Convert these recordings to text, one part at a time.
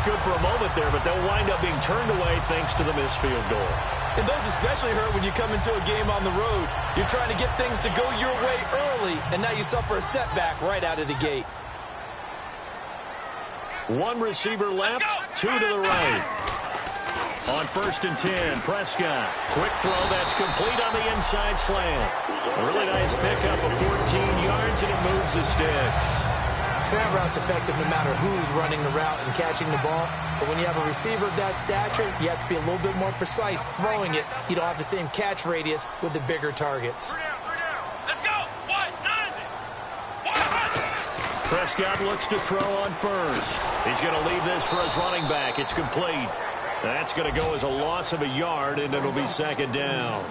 good for a moment there, but they'll wind up being turned away thanks to the missed field goal. And those especially hurt when you come into a game on the road. You're trying to get things to go your way early, and now you suffer a setback right out of the gate. One receiver left, two to the right. On 1st and 10, Prescott. Quick throw that's complete on the inside slant. Really nice pickup of 14 yards, and it moves the sticks. Slant route's effective no matter who's running the route and catching the ball. But when you have a receiver of that stature, you have to be a little bit more precise throwing it. You don't have the same catch radius with the bigger targets. Let's go. Prescott looks to throw on 1st. He's going to leave this for his running back. It's complete. That's going to go as a loss of a yard, and it'll be 2nd down.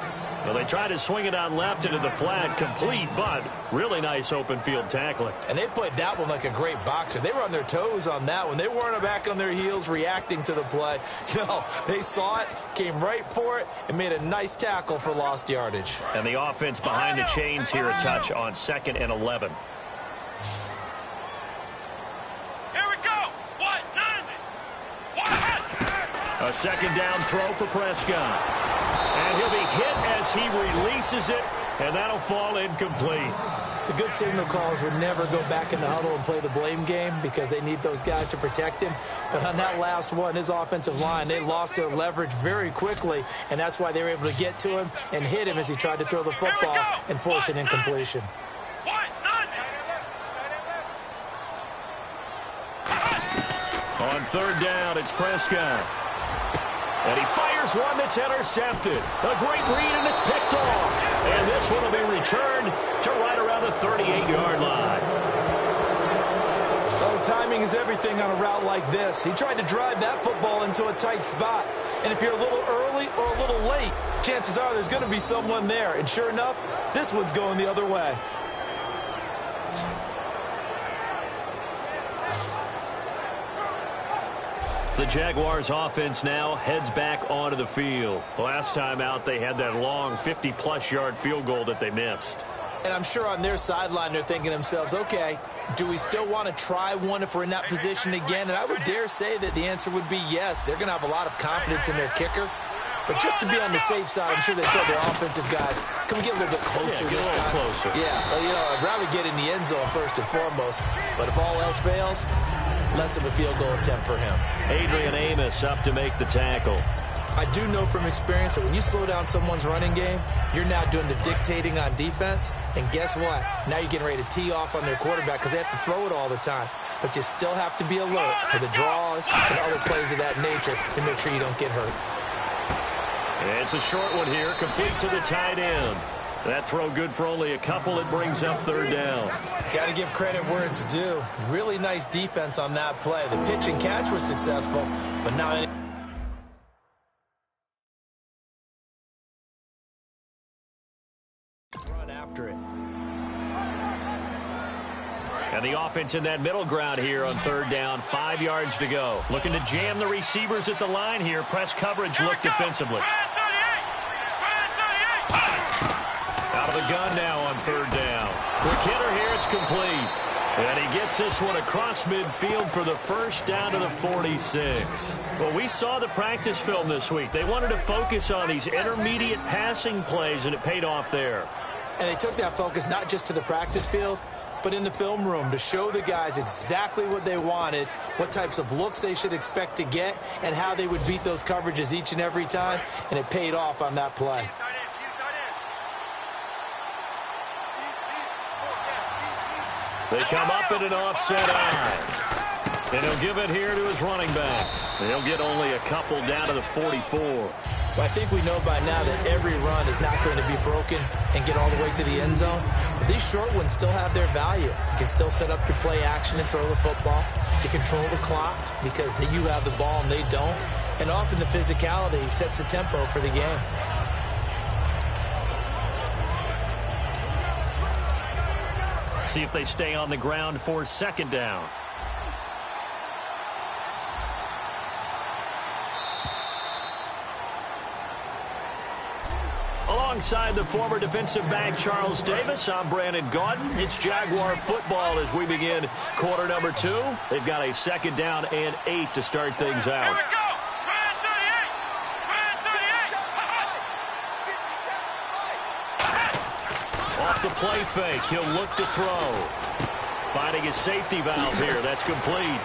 Well, they tried to swing it on left into the flat, complete, but really nice open field tackling. And they played that one like a great boxer. They were on their toes on that one. They weren't back on their heels reacting to the play. No, they saw it, came right for it, and made a nice tackle for lost yardage. And the offense behind the chains here a touch on 2nd and 11. Here we go. A 2nd down throw for Prescott. And he'll be hit as he releases it, and that'll fall incomplete. The good signal callers would never go back in the huddle and play the blame game because they need those guys to protect him. But on that last one, his offensive line, they lost their leverage very quickly, and that's why they were able to get to him and hit him as he tried to throw the football and force an incompletion. On 3rd down, it's Prescott. And he fires one that's intercepted. A great read, and it's picked off. And this one will be returned to right around the 38-yard line. Well, timing is everything on a route like this. He tried to drive that football into a tight spot. And if you're a little early or a little late, chances are there's going to be someone there. And sure enough, this one's going the other way. The Jaguars offense now heads back onto the field. Last time out, they had that long 50-plus yard field goal that they missed. And I'm sure on their sideline they're thinking to themselves, okay, do we still want to try one if we're in that position again? And I would dare say that the answer would be yes. They're going to have a lot of confidence in their kicker. But just to be on the safe side, I'm sure they told their offensive guys, can we get a little bit closer this time? Closer. Yeah, well, you know, I'd rather get in the end zone first and foremost. But if all else fails, less of a field goal attempt for him. Adrian Amos up to make the tackle. I do know from experience that when you slow down someone's running game, you're now doing the dictating on defense. And guess what? Now you're getting ready to tee off on their quarterback because they have to throw it all the time. But you still have to be alert for the draws and other plays of that nature to make sure you don't get hurt. It's a short one here, complete to the tight end. That throw good for only a couple. It brings up 3rd down. Got to give credit where it's due. Really nice defense on that play. The pitch and catch was successful, but now run after it. And the offense in that middle ground here on 3rd down, 5 yards to go. Looking to jam the receivers at the line here. Press coverage look defensively. Out of the gun now on 3rd down. Quick hitter here, it's complete. And he gets this one across midfield for the 1st down to the 46. Well, we saw the practice film this week. They wanted to focus on these intermediate passing plays, and it paid off there. And they took that focus not just to the practice field, but in the film room to show the guys exactly what they wanted, what types of looks they should expect to get, and how they would beat those coverages each and every time, and it paid off on that play. They come up in an offset eye. And he'll give it here to his running back. And he'll get only a couple down to the 44. Well, I think we know by now that every run is not going to be broken and get all the way to the end zone. But these short ones still have their value. You can still set up your play action and throw the football. You control the clock because you have the ball and they don't. And often the physicality sets the tempo for the game. See if they stay on the ground for 2nd down. Alongside the former defensive back Charles Davis, I'm Brandon Gaudin. It's Jaguar football as we begin quarter number 2. They've got a 2nd down and 8 to start things out. Here we go. Off the play fake, he'll look to throw. Finding his safety valve here. That's complete.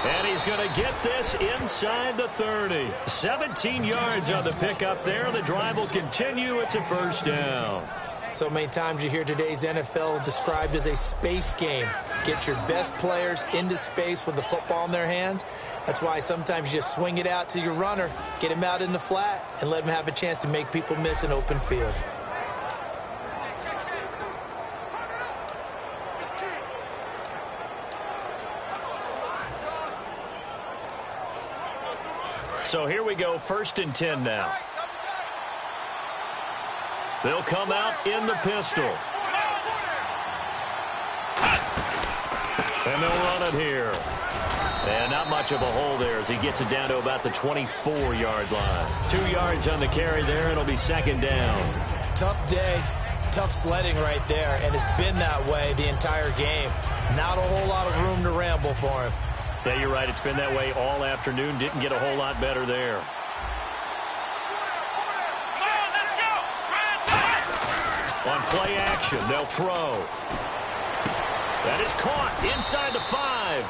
And he's going to get this inside the 30. 17 yards on the pickup there. The drive will continue. It's a 1st down. So many times you hear today's NFL described as a space game. Get your best players into space with the football in their hands. That's why sometimes you just swing it out to your runner, get him out in the flat, and let him have a chance to make people miss an open field. So here we go, 1st and 10 now. They'll come out in the pistol. And they'll run it here. And not much of a hole there as he gets it down to about the 24-yard line. 2 yards on the carry there. It'll be 2nd down. Tough day, tough sledding right there, and it's been that way the entire game. Not a whole lot of room to ramble for him. Yeah, you're right. It's been that way all afternoon. Didn't get a whole lot better there. On play action, they'll throw. That is caught inside the 5.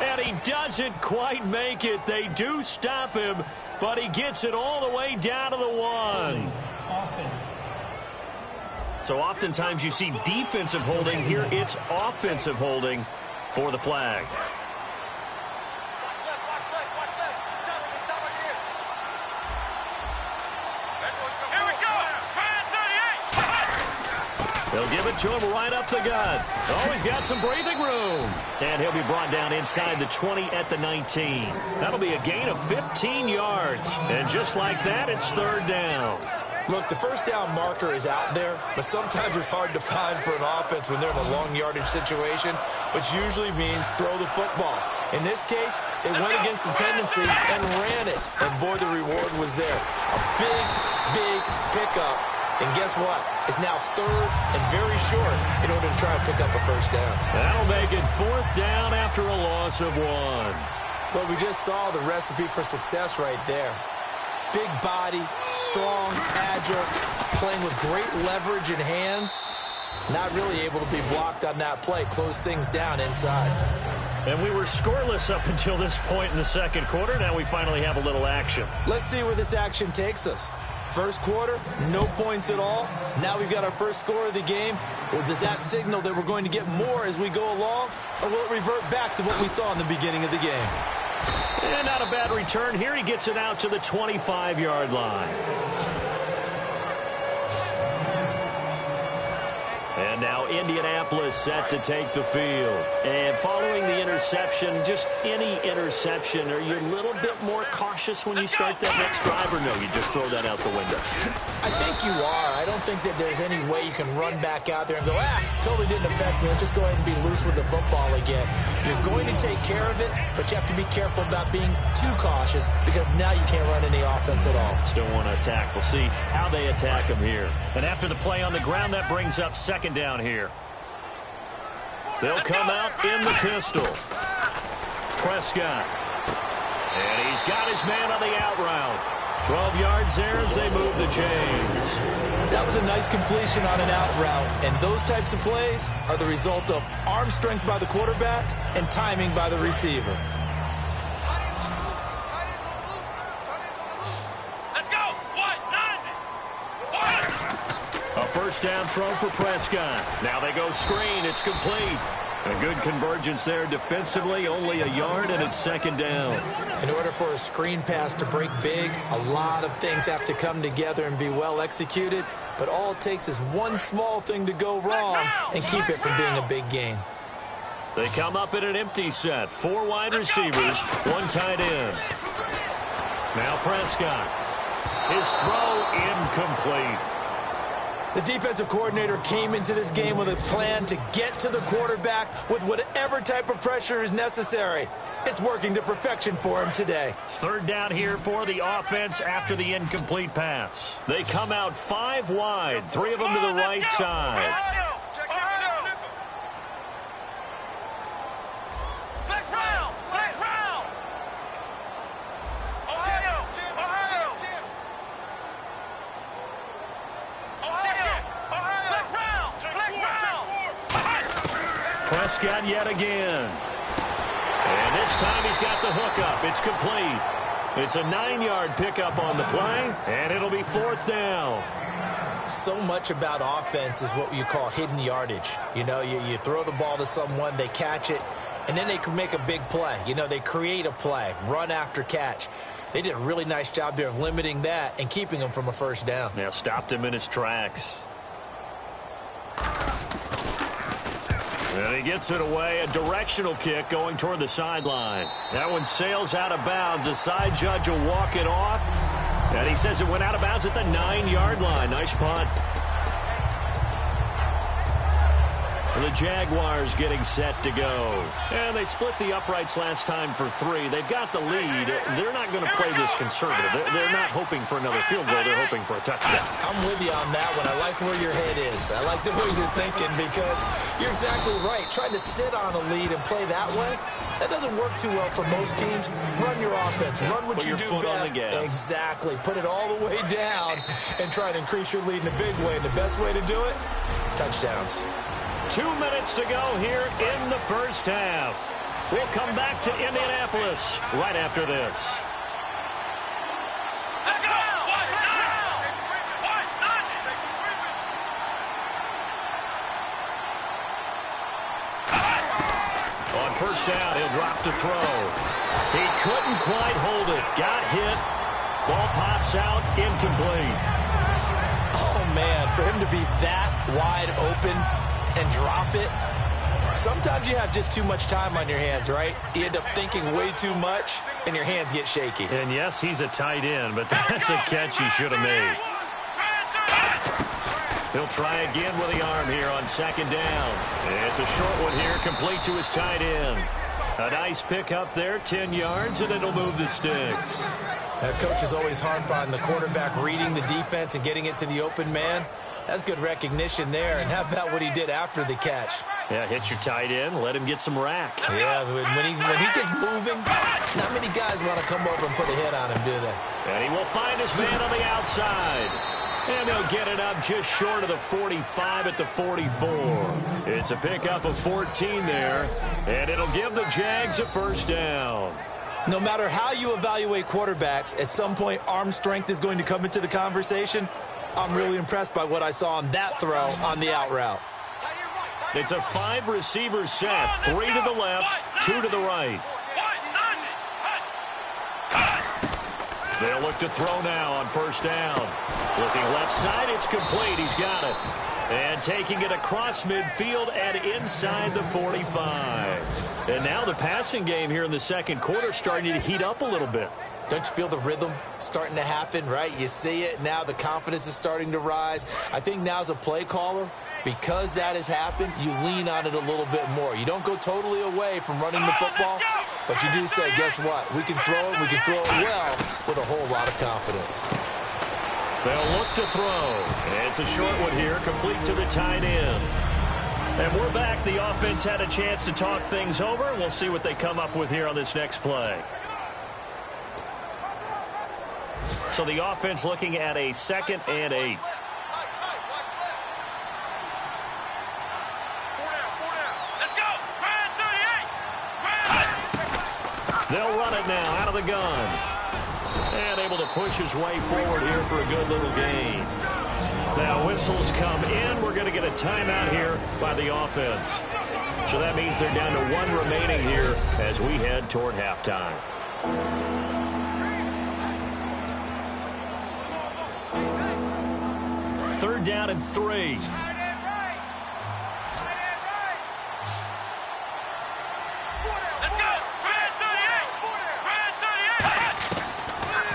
And he doesn't quite make it. They do stop him, but he gets it all the way down to the 1. Offense. So oftentimes you see defensive holding. Here it's offensive holding for the flag. They'll give it to him right up the gut. Oh, he's got some breathing room. And he'll be brought down inside the 20 at the 19. That'll be a gain of 15 yards. And just like that, it's 3rd down. Look, the 1st down marker is out there, but sometimes it's hard to find for an offense when they're in a long yardage situation, which usually means throw the football. In this case, they went against the tendency and ran it. And boy, the reward was there. A big, big pickup. And guess what? It's now 3rd and very short in order to try and pick up a 1st down. That'll make it 4th down after a loss of 1. But we just saw the recipe for success right there. Big body, strong, agile, playing with great leverage in hands. Not really able to be blocked on that play. Close things down inside. And we were scoreless up until this point in the 2nd quarter. Now we finally have a little action. Let's see where this action takes us. 1st quarter, no points at all. Now we've got our 1st score of the game. Well, does that signal that we're going to get more as we go along? Or will it revert back to what we saw in the beginning of the game? And not a bad return here. He gets it out to the 25-yard line. And now Indianapolis set to take the field. And following the interception, just any interception, are you a little bit more cautious when you start that next drive, or no, you just throw that out the window? I think you are. I don't think that there's any way you can run back out there and go, totally didn't affect me. Let's just go ahead and be loose with the football again. You're going to take care of it, but you have to be careful about being too cautious because now you can't run any offense at all. Still want to attack. We'll see how they attack him here. And after the play on the ground, that brings up 2nd down here. They'll come out in the pistol. Prescott. And he's got his man on the out route. 12 yards there as they move the chains. That was a nice completion on an out route. And those types of plays are the result of arm strength by the quarterback and timing by the receiver. Let's go. 1-9. A 1st down throw for Prescott. Now they go screen. It's complete. A good convergence there defensively. Only a yard, and it's 2nd down. In order for a screen pass to break big, a lot of things have to come together and be well executed. But all it takes is one small thing to go wrong and keep it from being a big gain. They come up in an empty set. 4 wide receivers, 1 tight end. Now Prescott. His throw incomplete. The defensive coordinator came into this game with a plan to get to the quarterback with whatever type of pressure is necessary. It's working to perfection for him today. Third down here for the offense after the incomplete pass. They come out 5 wide, 3 of them to the right side. Prescott yet again. And this time he's got the hookup. It's complete. It's a 9-yard pickup on the play, and it'll be 4th down. So much about offense is what you call hidden yardage. You know, you throw the ball to someone, they catch it, and then they can make a big play. You know, they create a play, run after catch. They did a really nice job there of limiting that and keeping him from a first down. Yeah, stopped him in his tracks. And he gets it away, a directional kick going toward the sideline. That one sails out of bounds. The side judge will walk it off. And he says it went out of bounds at the 9-yard line. Nice punt. The Jaguars getting set to go. And they split the uprights last time for 3. They've got the lead. They're not going to play this conservative. They're not hoping for another field goal. They're hoping for a touchdown. I'm with you on that one. I like where your head is. I like the way you're thinking because you're exactly right. Trying to sit on a lead and play that way, that doesn't work too well for most teams. Run your offense. Run what you do best. Exactly. Put it all the way down and try to increase your lead in a big way. And the best way to do it, touchdowns. 2 minutes to go here in the first half. We'll come back to Indianapolis right after this. On first down, he'll drop to throw. He couldn't quite hold it. Got hit. Ball pops out, incomplete. Oh, man, for him to be that wide open and drop it. Sometimes you have just too much time on your hands, right? You end up thinking way too much, and your hands get shaky. And yes, he's a tight end, but that's a catch he should have made. He'll try again with the arm here on second down. It's a short one here, complete to his tight end. A nice pick up there, 10 yards, and it'll move the sticks. Coach is always harp on the quarterback reading the defense and getting it to the open man. That's good recognition there. And how about what he did after the catch? Yeah, hit your tight end, let him get some rack. Yeah, when he gets moving, not many guys want to come over and put a hit on him, do they? And he will find his man on the outside. And they'll get it up just short of the 45 at the 44. It's a pickup of 14 there, and it'll give the Jags a first down. No matter how you evaluate quarterbacks, at some point arm strength is going to come into the conversation. I'm really impressed by what I saw on that throw on the out route. It's a 5-receiver set, 3 to the left, 2 to the right. They'll look to throw now on first down. Looking left side, it's complete. He's got it. And taking it across midfield and inside the 45. And now the passing game here in the second quarter starting to heat up a little bit. Don't you feel the rhythm starting to happen, right? You see it now. The confidence is starting to rise. I think now as a play caller, because that has happened, you lean on it a little bit more. You don't go totally away from running the football, but you do say, guess what? We can throw it. We can throw it well with a whole lot of confidence. They'll look to throw. It's a short one here, complete to the tight end. And we're back. The offense had a chance to talk things over. We'll see what they come up with here on this next play. So the offense looking at a 2nd and 8. They'll run it now out of the gun. And able to push his way forward here for a good little gain. Now whistles come in. We're going to get a timeout here by the offense. So that means they're down to 1 remaining here as we head toward halftime. Third down and 3.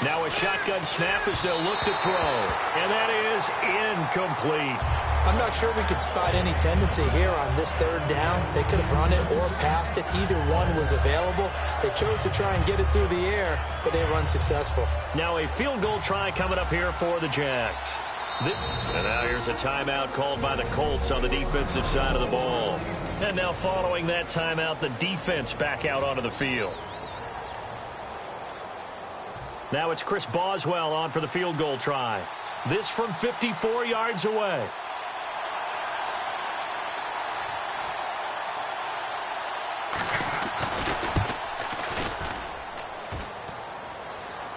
Now a shotgun snap as they'll look to throw. And that is incomplete. I'm not sure we could spot any tendency here on this third down. They could have run it or passed it. Either one was available. They chose to try and get it through the air, but they were unsuccessful. Now a field goal try coming up here for the Jags. And now here's a timeout called by the Colts on the defensive side of the ball. And now following that timeout, the defense back out onto the field. Now it's Chris Boswell on for the field goal try. This from 54 yards away.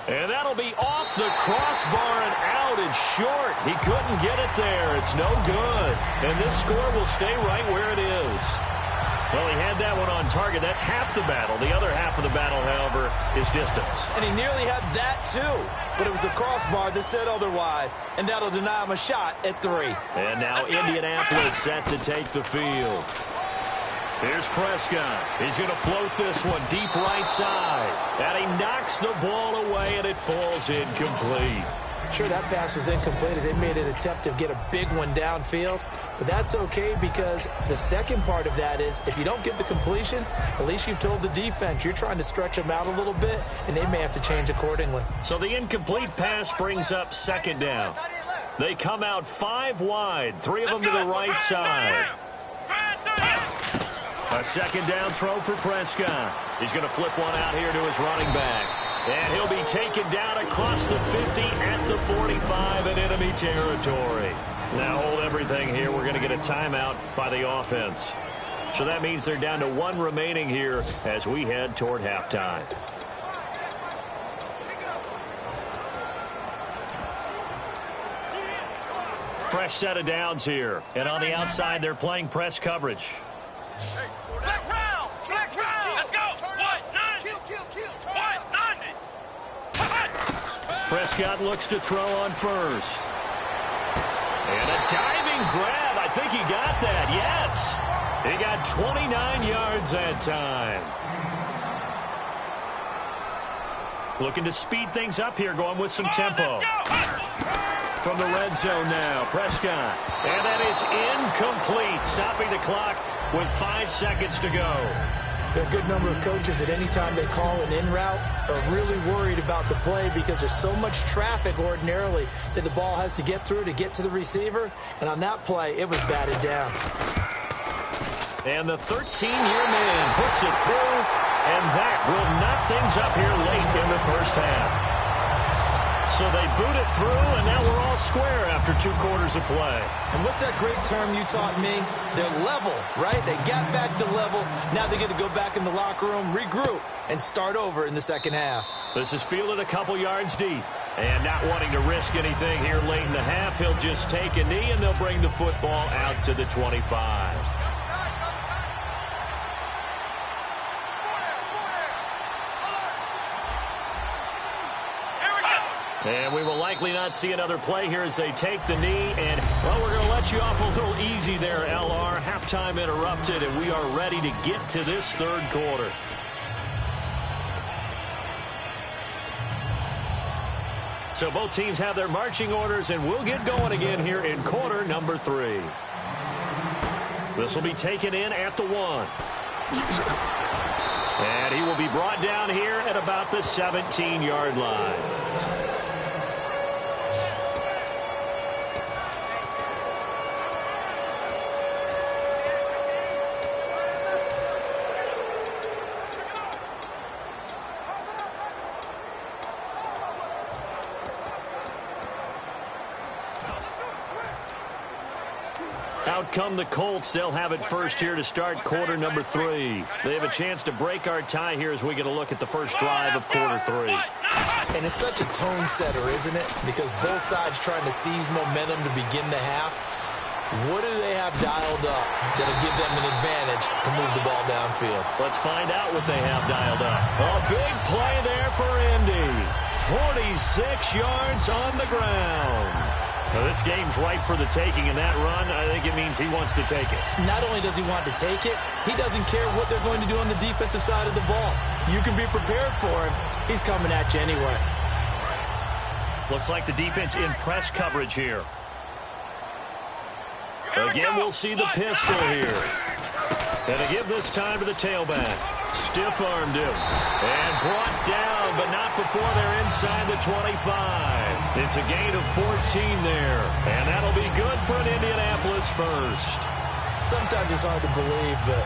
And that'll be off the crossbar and out. It's short. He couldn't get it there. It's no good. And this score will stay right where it is. Well, he had that one on target. That's half the battle. The other half of the battle, however, is distance. And he nearly had that, too. But it was the crossbar that said otherwise. And that'll deny him a shot at 3. And now Indianapolis set to take the field. Here's Prescott. He's going to float this one deep right side. And he knocks the ball away, and it falls incomplete. Sure, that pass was incomplete as they made an attempt to get a big one downfield. But that's okay because the second part of that is if you don't get the completion, at least you've told the defense you're trying to stretch them out a little bit, and they may have to change accordingly. So the incomplete pass brings up second down. They come out 5 wide, 3 of them to the right side. A second down throw for Prescott. He's going to flip one out here to his running back. And he'll be taken down across the 50 at the 45 in enemy territory. Now hold everything here. We're going to get a timeout by the offense. So that means they're down to 1 remaining here as we head toward halftime. Fresh set of downs here. And on the outside, they're playing press coverage. Black round! Black round! Let's go! What? None! What? None! Prescott looks to throw on first. And a diving grab. I think he got that. Yes. He got 29 yards that time. Looking to speed things up here, going with some tempo. From the red zone now, Prescott. And that is incomplete, stopping the clock with 5 seconds to go. There are a good number of coaches that any time they call an in route are really worried about the play because there's so much traffic ordinarily that the ball has to get through to get to the receiver. And on that play, it was batted down. And the 13-year man puts it through, and that will knock things up here late in the first half. So they boot it through, and now we're all square after 2 quarters of play. And what's that great term you taught me? They're level, right? They got back to level. Now they get to go back in the locker room, regroup, and start over in the second half. This is fielded a couple yards deep. And not wanting to risk anything here late in the half, he'll just take a knee, and they'll bring the football out to the 25. And we will likely not see another play here as they take the knee. And, well, we're going to let you off a little easy there, LR. Halftime interrupted, and we are ready to get to this third quarter. So both teams have their marching orders, and we'll get going again here in quarter number 3. This will be taken in at the 1. And he will be brought down here at about the 17-yard line. Out come the Colts. They'll have it first here to start quarter number 3. They have a chance to break our tie here as we get a look at the first drive of quarter 3. And it's such a tone setter, isn't it? Because both sides trying to seize momentum to begin the half. What do they have dialed up that'll give them an advantage to move the ball downfield? Let's find out what they have dialed up. A big play there for Indy. 46 yards on the ground. Now, this game's ripe for the taking, and that run, I think it means he wants to take it. Not only does he want to take it, he doesn't care what they're going to do on the defensive side of the ball. You can be prepared for him. He's coming at you anyway. Looks like the defense in press coverage here. Again, we'll see the pistol here. And they give this time to the tailback. Stiff-armed him. And brought down, but not before they're inside the 25. It's a gain of 14 there. And that'll be good for an Indianapolis first. Sometimes it's hard to believe, but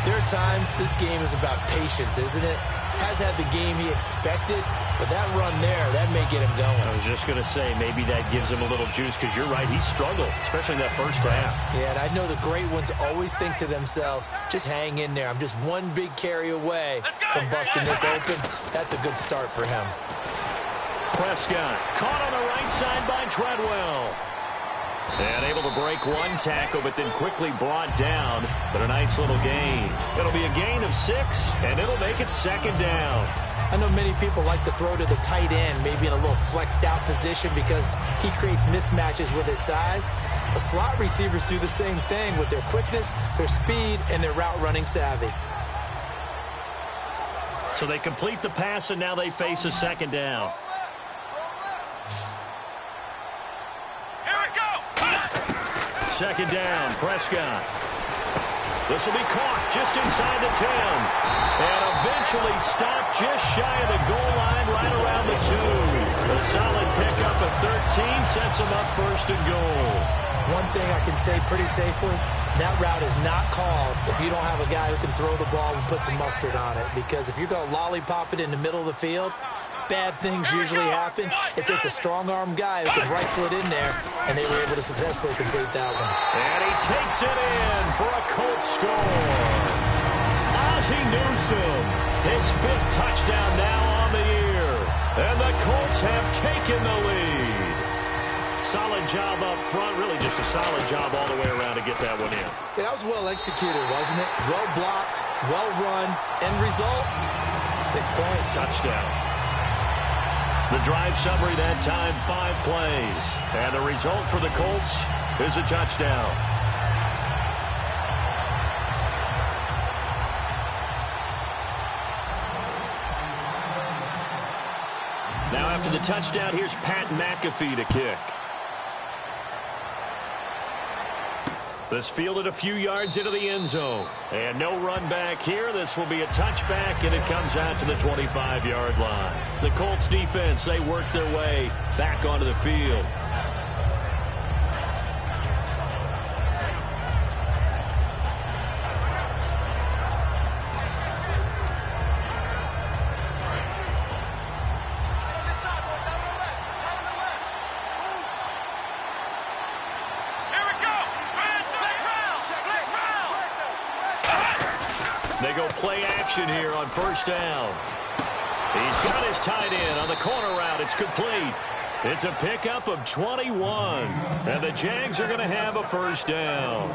there are times this game is about patience, isn't it? Has had the game he expected, but that run there, that may get him going. I was just going to say, maybe that gives him a little juice, because you're right, he struggled, especially in that first half. Yeah, and I know the great ones always think to themselves, just hang in there. I'm just one big carry away from busting this open. That's a good start for him. Prescott, caught on the right side by Treadwell. And able to break one tackle, but then quickly brought down. But a nice little gain. It'll be a gain of 6, and it'll make it second down. I know many people like to throw to the tight end, maybe in a little flexed out position because he creates mismatches with his size. The slot receivers do the same thing with their quickness, their speed, and their route running savvy. So they complete the pass, and now they face a second down. Second down, Prescott. This will be caught just inside the 10. And eventually stopped just shy of the goal line right around the 2. A solid pickup of 13 sets him up first and goal. One thing I can say pretty safely, that route is not called if you don't have a guy who can throw the ball and put some mustard on it. Because if you're going to lollipop it in the middle of the field, bad things usually happen. It takes a strong-arm guy who can rifle it in there, and they were able to successfully complete that one. And he takes it in for a Colts score. Ozzie Newsome, his 5th touchdown now on the year. And the Colts have taken the lead. Solid job up front, really just a solid job all the way around to get that one in. Yeah, that was well executed, wasn't it? Well blocked, well run, end result, 6 points. Touchdown. The drive summary that time, 5 plays. And the result for the Colts is a touchdown. Now after the touchdown, here's Pat McAfee to kick. This fielded a few yards into the end zone. And no run back here. This will be a touchback, and it comes out to the 25-yard line. The Colts defense, they work their way back onto the field. They go play action here on first down. He's got his tight end on the corner route. It's complete. It's a pickup of 21. And the Jags are going to have a first down.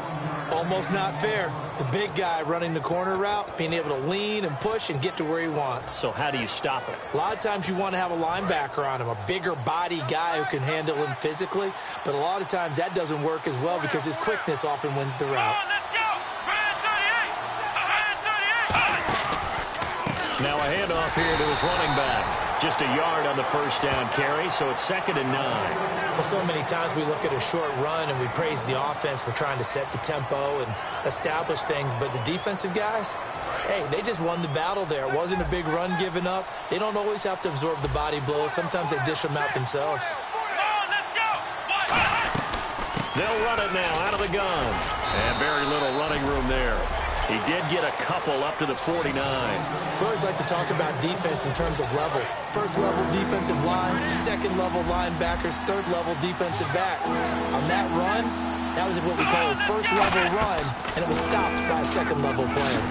Almost not fair. The big guy running the corner route, being able to lean and push and get to where he wants. So how do you stop it? A lot of times you want to have a linebacker on him, a bigger body guy who can handle him physically. But a lot of times that doesn't work as well because his quickness often wins the route. Now a handoff here to his running back. Just a yard on the first down carry, so it's 2nd and 9. Well, so many times we look at a short run and we praise the offense for trying to set the tempo and establish things, but the defensive guys, hey, they just won the battle there. It wasn't a big run given up. They don't always have to absorb the body blows. Sometimes they dish them out themselves. They'll run it now out of the gun. And very little running room there. He did get a couple up to the 49. We always like to talk about defense in terms of levels. First level defensive line, second level linebackers, third level defensive backs. On that run, that was what we call a first level run, and it was stopped by a second level player.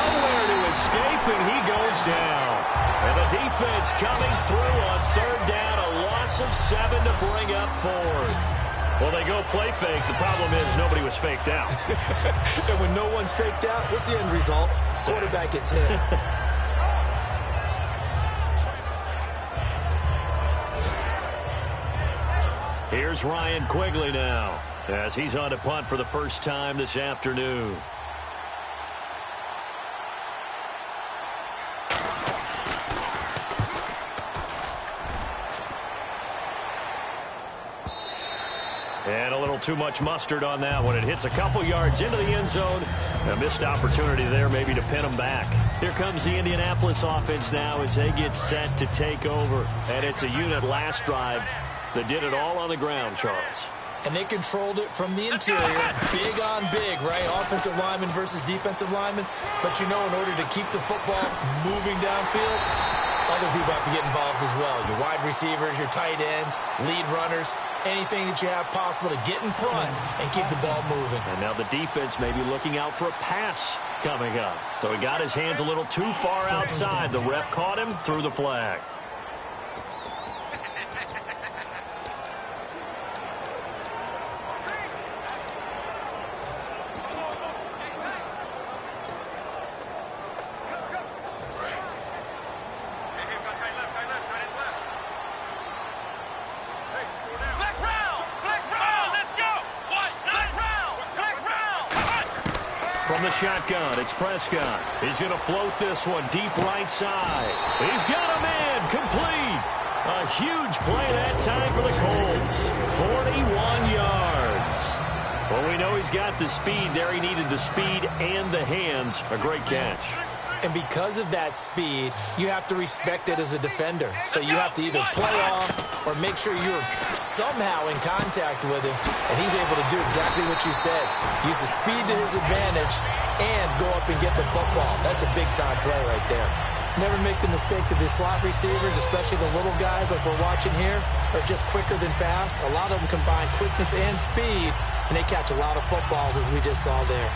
Nowhere to escape, and he goes down. And the defense coming through on third down, a loss of 7 to bring up 4. Well, they go play fake. The problem is nobody was faked out. And when no one's faked out, what's the end result? Quarterback gets hit. Here's Ryan Quigley now as he's on to punt for the first time this afternoon. And a little too much mustard on that one. It hits a couple yards into the end zone. A missed opportunity there maybe to pin them back. Here comes the Indianapolis offense now as they get set to take over. And it's a unit last drive that did it all on the ground, Charles. And they controlled it from the interior. Big on big, right? Offensive lineman versus defensive lineman. But you know, in order to keep the football moving downfield, other people have to get involved as well. Your wide receivers, your tight ends, lead runners, anything that you have possible to get in front and keep the ball moving. And now the defense may be looking out for a pass coming up. So he got his hands a little too far outside. The ref caught him, threw the flag. From the shotgun, it's Prescott. He's going to float this one deep right side. He's got a man complete. A huge play that time for the Colts. 41 yards. Well, we know he's got the speed there. He needed the speed and the hands. A great catch. And because of that speed, you have to respect it as a defender. So you have to either play off or make sure you're somehow in contact with him. And he's able to do exactly what you said. Use the speed to his advantage and go up and get the football. That's a big-time play right there. Never make the mistake that the slot receivers, especially the little guys like we're watching here, are just quicker than fast. A lot of them combine quickness and speed, and they catch a lot of footballs, as we just saw there.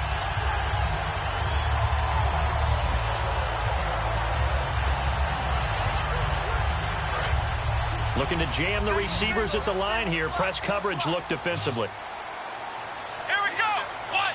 Looking to jam the receivers at the line here. Press coverage look defensively. Here we go. 1-9.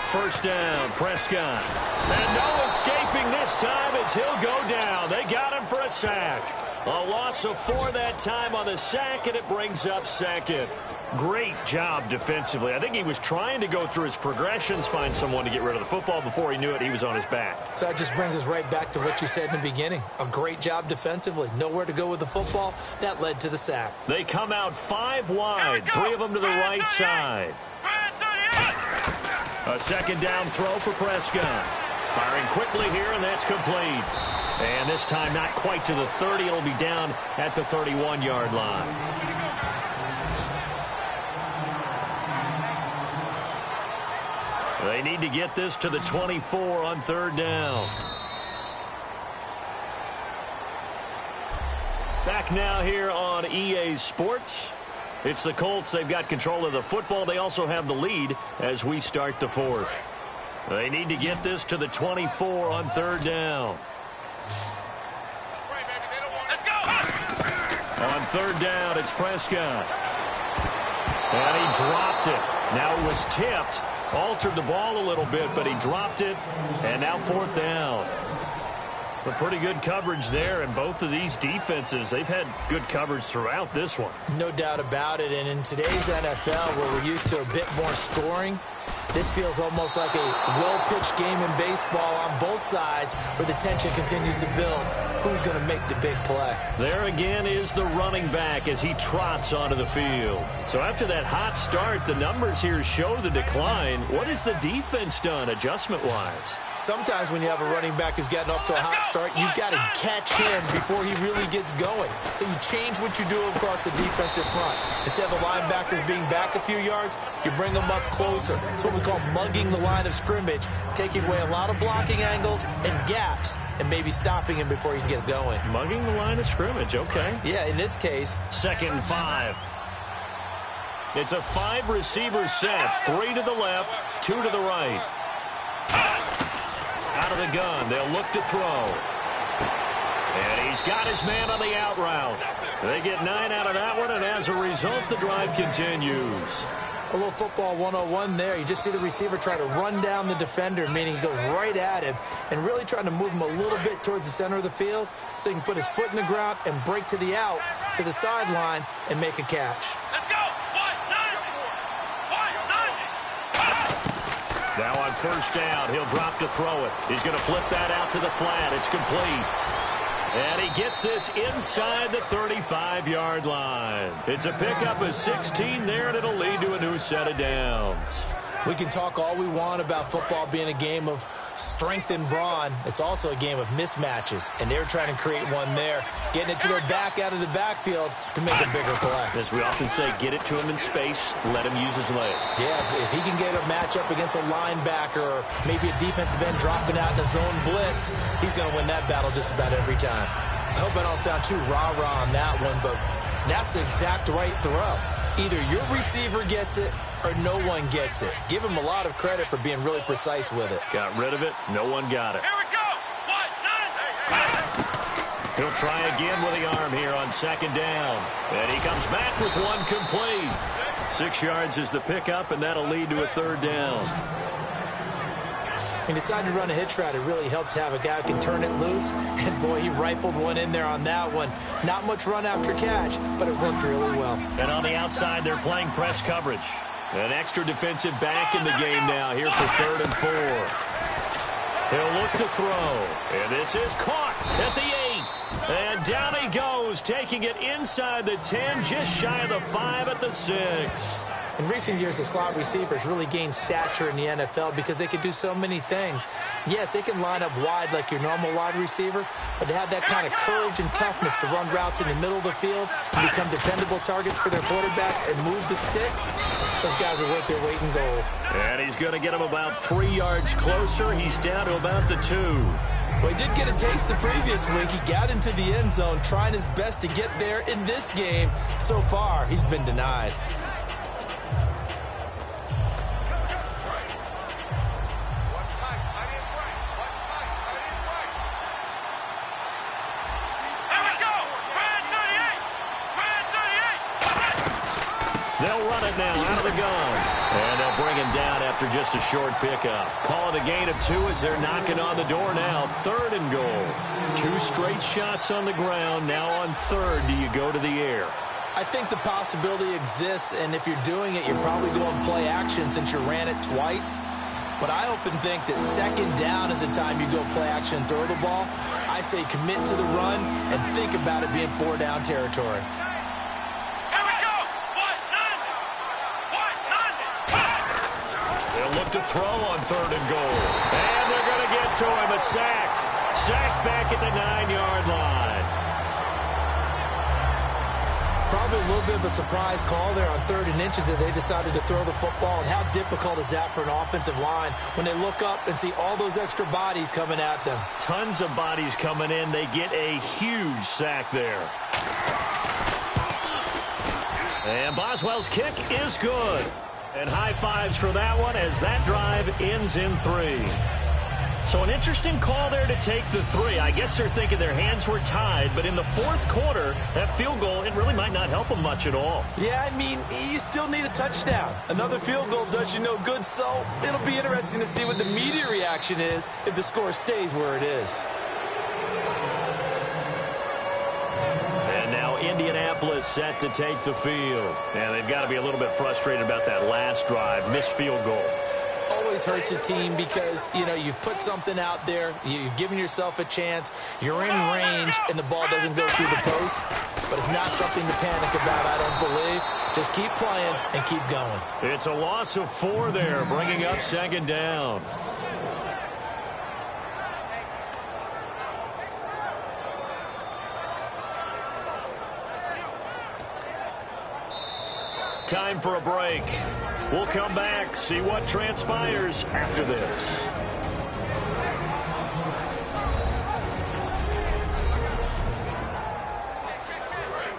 First down, Prescott. And no escaping this time as he'll go down. They got him for a sack. A loss of 4 that time on the sack, and it brings up second. Great job defensively. I think he was trying to go through his progressions, find someone to get rid of the football. Before he knew it, he was on his back. So that just brings us right back to what you said in the beginning. A great job defensively. Nowhere to go with the football. That led to the sack. They come out 5 wide, 3 of them to the right side. A second down throw for Prescott. Firing quickly here, and that's complete. And this time not quite to the 30. It'll be down at the 31-yard line. They need to get this to the 24 on third down. Back now here on EA Sports. It's the Colts. They've got control of the football. They also have the lead as we start the fourth. They need to get this to the 24 on third down. On third down, it's Prescott. And he dropped it. Now it was tipped. Altered the ball a little bit, but he dropped it. And now fourth down. But pretty good coverage there, and both of these defenses, they've had good coverage throughout this one. No doubt about it, and in today's NFL, where we're used to a bit more scoring, this feels almost like a well-pitched game in baseball on both sides where the tension continues to build. Who's going to make the big play? There again is the running back as he trots onto the field. So after that hot start, the numbers here show the decline. What has the defense done adjustment-wise? Sometimes when you have a running back who's gotten off to a hot start, you've got to catch him before he really gets going. So you change what you do across the defensive front. Instead of the linebackers being back a few yards, you bring them up closer. It's what we call mugging the line of scrimmage, taking away a lot of blocking angles and gaps, and maybe stopping him before he can get going. Mugging the line of scrimmage, okay. Yeah, in this case. 2nd and 5. It's a 5-receiver set. 3 to the left, 2 to the right. Out of the gun, they'll look to throw. And he's got his man on the out route. They get 9 out of that one, and as a result, the drive continues. A little football 101 there. You just see the receiver try to run down the defender, meaning he goes right at him, and really trying to move him a little bit towards the center of the field so he can put his foot in the ground and break to the out, to the sideline, and make a catch. Let's go. 1-9. Now on first down, he'll drop to throw it. He's going to flip that out to the flat. It's complete. And he gets this inside the 35-yard line. It's a pickup of 16 there, and it'll lead to a new set of downs. We can talk all we want about football being a game of strength and brawn. It's also a game of mismatches, and they're trying to create one there, getting it to their back out of the backfield to make a bigger play. As we often say, get it to him in space, let him use his leg. Yeah, if he can get a matchup against a linebacker or maybe a defensive end dropping out in a zone blitz, he's going to win that battle just about every time. I hope I don't sound too rah-rah on that one, but that's the exact right throw. Either your receiver gets it or no one gets it. Give him a lot of credit for being really precise with it. Got rid of it. No one got it. Here we go. 1, 9. He'll try again with the arm here on second down. And he comes back with one complete. 6 yards is the pickup, and that'll lead to a third down. He decided to run a hitch route. It really helps to have a guy who can turn it loose. And, boy, he rifled one in there on that one. Not much run after catch, but it worked really well. And on the outside, they're playing press coverage. An extra defensive back in the game now here for 3rd and 4. He'll look to throw. And this is caught at the 8. And down he goes, taking it inside the 10, just shy of the 5 at the 6. In recent years, the slot receivers really gained stature in the NFL because they can do so many things. Yes, they can line up wide like your normal wide receiver, but to have that kind of courage and toughness to run routes in the middle of the field and become dependable targets for their quarterbacks and move the sticks, those guys are worth their weight in gold. And he's going to get him about 3 yards closer. He's down to about the 2. Well, he did get a taste the previous week. He got into the end zone trying his best to get there in this game. So far, he's been denied. They'll run it now out of the gun. And they'll bring him down after just a short pickup. Call it a gain of 2 as they're knocking on the door now. 3rd and goal. 2 straight shots on the ground. Now on 3rd, do you go to the air? I think the possibility exists, and if you're doing it, you're probably going play action since you ran it twice. But I often think that 2nd down is the time you go play action and throw the ball. I say commit to the run and think about it being 4-down territory. They'll look to throw on 3rd and goal. And they're going to get to him. A sack. Sack back at the 9-yard line. Probably a little bit of a surprise call there on 3rd and inches that they decided to throw the football. And how difficult is that for an offensive line when they look up and see all those extra bodies coming at them? Tons of bodies coming in. They get a huge sack there. And Boswell's kick is good. And high fives for that one as that drive ends in 3. So an interesting call there to take the 3. I guess they're thinking their hands were tied, but in the 4th quarter, that field goal, it really might not help them much at all. Yeah, I mean, you still need a touchdown. Another field goal does you no good, so it'll be interesting to see what the media reaction is if the score stays where it is. Indianapolis set to take the field. And they've got to be a little bit frustrated about that last drive. Missed field goal. Always hurts a team because, you know, you've put something out there. You've given yourself a chance. You're in range, and the ball doesn't go through the post. But it's not something to panic about, I don't believe. Just keep playing and keep going. It's a loss of 4 there, bringing up 2nd down. Time for a break. We'll come back, see what transpires after this.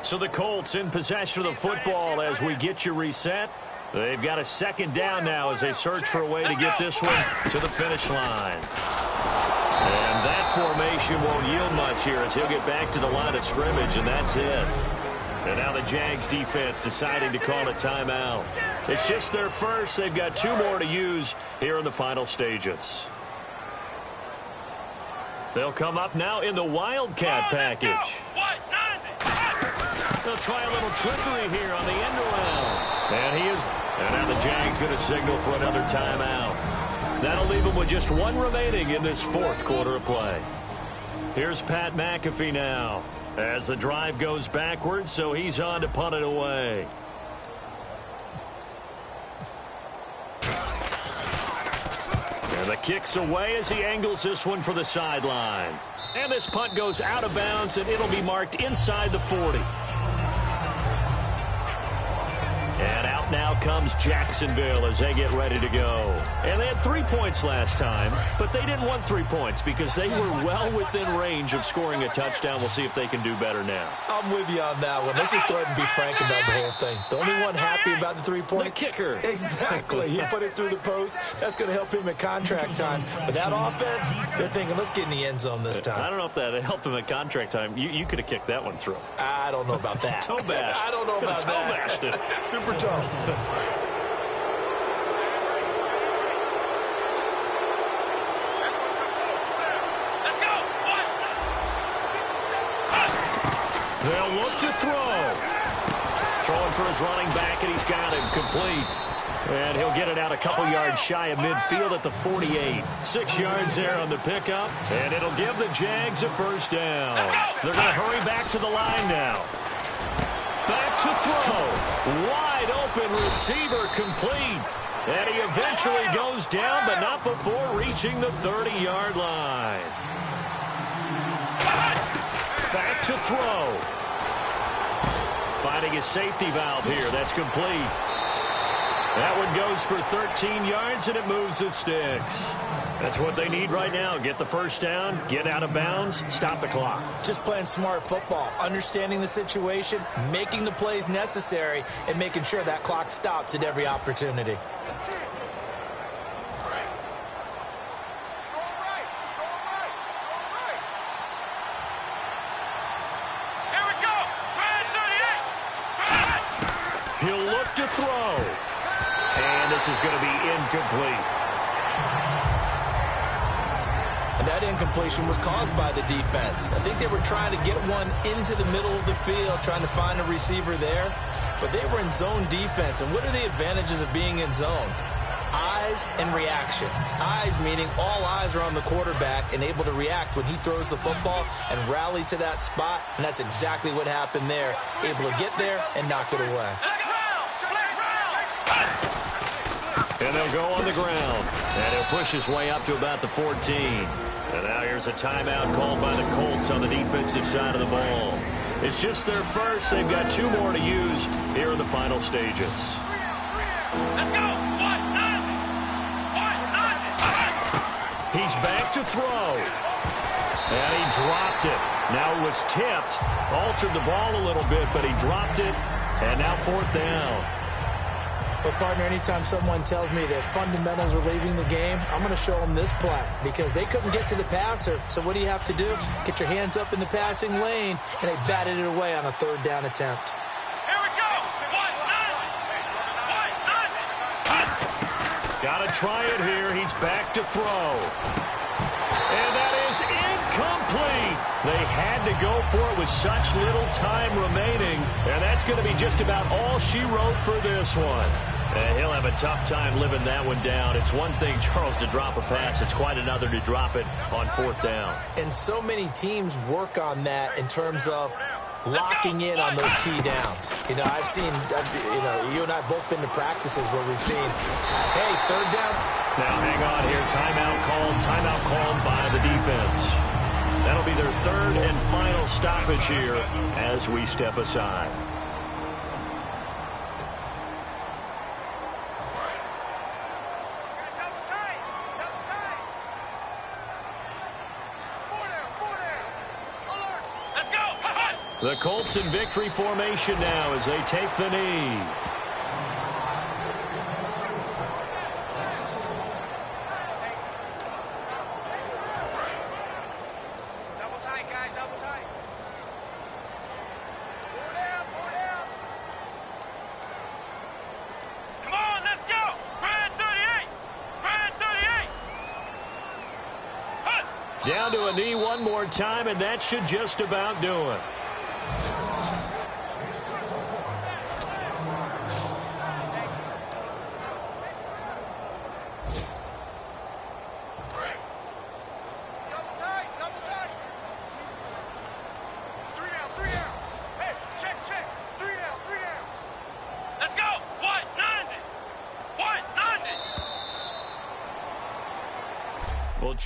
So the Colts in possession of the football as we get you reset. They've got a 2nd down now as they search for a way to get this one to the finish line. And that formation won't yield much here as he'll get back to the line of scrimmage, and that's it. And now the Jags defense deciding to call a timeout. It's just their first. They've got 2 more to use here in the final stages. They'll come up now in the Wildcat package. They'll try a little trickery here on the end around. And he is. And now the Jags going to signal for another timeout. That'll leave them with just 1 remaining in this 4th quarter of play. Here's Pat McAfee now as the drive goes backwards, so he's on to punt it away. And the kick's away as he angles this one for the sideline. And this punt goes out of bounds, and it'll be marked inside the 40. And out now comes Jacksonville as they get ready to go. And they had 3 points last time, but they didn't want 3 points because they were well within range of scoring a touchdown. We'll see if they can do better now. I'm with you on that one. Let's just go ahead and be frank about the whole thing. The only one happy about the 3-point? The kicker. Exactly. He put it through the post. That's going to help him at contract time. But that offense, they're thinking, let's get in the end zone this time. I don't know if that helped him at contract time. You could have kicked that one through. I don't know about that. Toe bash. I don't know about that. Toe bashed it. Super tough. They'll look to throw. Throwing for his running back, and he's got him complete. And he'll get it out a couple yards shy of midfield at the 48. 6 yards there on the pickup, and it'll give the Jags a first down. They're going to hurry back to the line now. Back to throw. Wide open receiver complete. And he eventually goes down, but not before reaching the 30-yard line. Back to throw. Finding his safety valve here. That's complete. That one goes for 13 yards, and it moves the sticks. That's what they need right now. Get the first down, get out of bounds, stop the clock. Just playing smart football, understanding the situation, making the plays necessary, and making sure that clock stops at every opportunity. He'll look to throw. And this is going to be incomplete. And that incompletion was caused by the defense. I think they were trying to get one into the middle of the field, trying to find a receiver there. But they were in zone defense. And what are the advantages of being in zone? Eyes and reaction. Eyes meaning all eyes are on the quarterback and able to react when he throws the football and rally to that spot. And that's exactly what happened there. Able to get there and knock it away. And they'll go on the ground. And he'll push his way up to about the 14. And now here's a timeout called by the Colts on the defensive side of the ball. It's just their first. They've got 2 more to use here in the final stages. Let's go. He's back to throw. And he dropped it. Now it was tipped. Altered the ball a little bit, but he dropped it. And now 4th down. But, partner, anytime someone tells me that fundamentals are leaving the game, I'm going to show them this play because they couldn't get to the passer. So what do you have to do? Get your hands up in the passing lane, and they batted it away on a 3rd down attempt. Here we go. Got to try it here. He's back to throw. And that is incomplete. They had to go for it with such little time remaining. And that's going to be just about all she wrote for this one. And he'll have a tough time living that one down. It's one thing, Charles, to drop a pass. It's quite another to drop it on 4th down. And so many teams work on that in terms of locking in on those key downs. You know, I've seen, you and I both been to practices where we've seen, hey, 3rd downs. Now hang on here. Timeout called by the defense. That'll be their 3rd and final stoppage here as we step aside. The Colts in victory formation now as they take the knee. Double tight, guys, double tight. 4 down, 4 down. Come on, let's go. Brad 38. Brad 38. Down to a knee one more time, and that should just about do it.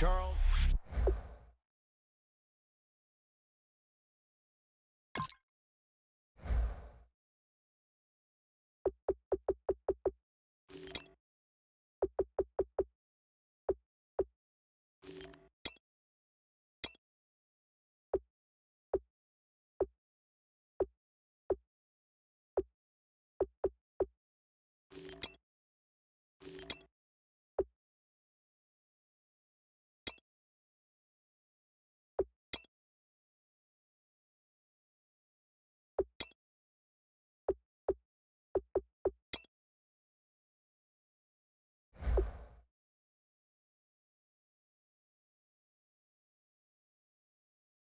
Charles.